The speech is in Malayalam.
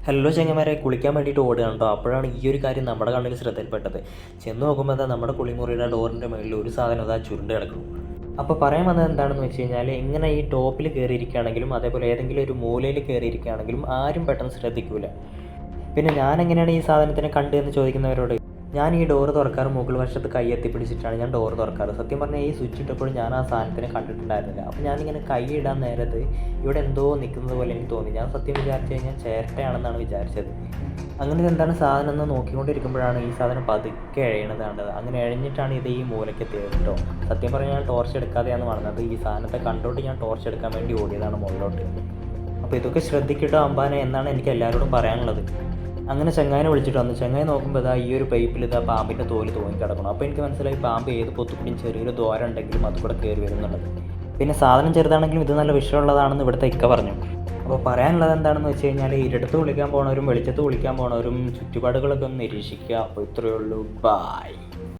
ഹലോ ചെങ്ങന്മാരെ, കുളിക്കാൻ വേണ്ടിയിട്ട് ഓടുകയാണ് കേട്ടോ. അപ്പോഴാണ് ഈ ഒരു കാര്യം നമ്മുടെ കണ്ണിൽ ശ്രദ്ധയിൽപ്പെട്ടത്. ചെന്ന് നോക്കുമ്പോൾ എന്താ നമ്മുടെ കുളിമുറിയുടെ ഡോറിൻ്റെ മുകളിൽ ഒരു സാധനം അതാ ചുരുണ്ട് കിടക്കുന്നു. അപ്പോൾ പറയാൻ വന്നത് എന്താണെന്ന് വെച്ച് കഴിഞ്ഞാൽ, എങ്ങനെ ഈ ടോപ്പിൽ കയറിയിരിക്കുകയാണെങ്കിലും അതേപോലെ ഏതെങ്കിലും ഒരു മൂലയിൽ കയറിയിരിക്കുകയാണെങ്കിലും ആരും പെട്ടെന്ന് ശ്രദ്ധിക്കില്ല. പിന്നെ ഞാൻ എങ്ങനെയാണ് ഈ സാധനത്തിനെ കണ്ടു എന്ന് ചോദിക്കുന്നവരോട്, ഞാൻ ഈ ഡോറ് തുറക്കാറ് മുകൾ വശത്ത് കൈ എത്തിപ്പിടിച്ചിട്ടാണ് ഞാൻ ഡോറ് തുറക്കാറ്. സത്യം പറഞ്ഞാൽ ഈ സ്വിച്ച് ഇട്ടപ്പോൾ ഞാൻ ആ സാധനത്തിനെ കണ്ടിട്ടുണ്ടായിരുന്നില്ല. അപ്പോൾ ഞാനിങ്ങനെ കൈ ഇടാൻ നേരത്ത് ഇവിടെ എന്തോ നിൽക്കുന്നത് പോലെ എനിക്ക് തോന്നി. ഞാൻ സത്യം വിചാരിച്ചു കഴിഞ്ഞാൽ ചേരട്ടയാണെന്നാണ് വിചാരിച്ചത്. അങ്ങനെ എന്താണ് സാധനം എന്ന് നോക്കിക്കൊണ്ടിരിക്കുമ്പോഴാണ് ഈ സാധനം പതുക്കെ എഴയണത് കണ്ടത്. അങ്ങനെ എഴഞ്ഞിട്ടാണ് ഇത് ഈ മൂലയ്ക്ക് എത്തിയത് കേട്ടോ. സത്യം പറഞ്ഞാൽ ഞാൻ ടോർച്ച് എടുക്കാതെയാണ് വന്നത്. ഈ സാധനത്തെ കണ്ടോട്ട് ഞാൻ ടോർച്ച് എടുക്കാൻ വേണ്ടി ഓടിയതാണ് മുകളിലോട്ട്. അപ്പോൾ ഇതൊക്കെ ശ്രദ്ധിക്കട്ടോ അമ്പാനെ എന്നാണ് എനിക്ക് എല്ലാവരോടും പറയാനുള്ളത്. അങ്ങനെ ചെങ്ങായിനെ വിളിച്ചിട്ട് വന്നു. ചെങ്ങായി നോക്കുമ്പോൾ ഇതാ ഈ ഒരു പൈപ്പിൽ ഇതാ പാമ്പിൻ്റെ തോല് തോന്നി കിടക്കണം. അപ്പോൾ എനിക്ക് മനസ്സിലായി പാമ്പ് ഏത് പൊത്തുകൂടിയും ചെറിയൊരു ദ്വാരം ഉണ്ടെങ്കിലും അത് കൂടെ കയറി വരുന്നുള്ളത്. പിന്നെ സാധനം ചെറുതാണെങ്കിലും ഇത് നല്ല വിഷയമുള്ളതാണെന്ന് ഇവിടുത്തെ ഇക്ക പറഞ്ഞു. അപ്പോൾ പറയാനുള്ളത് എന്താണെന്ന് വെച്ച് കഴിഞ്ഞാൽ, ഇരുട്ടത്ത് കുളിക്കാൻ പോണവരും വെളിച്ചത്ത് കുളിക്കാൻ പോണവരും ചുറ്റുപാടുകളൊക്കെ ഒന്ന് നിരീക്ഷിക്കുക. അപ്പോൾ ഇത്രയേ ഉള്ളൂ. ബായ്.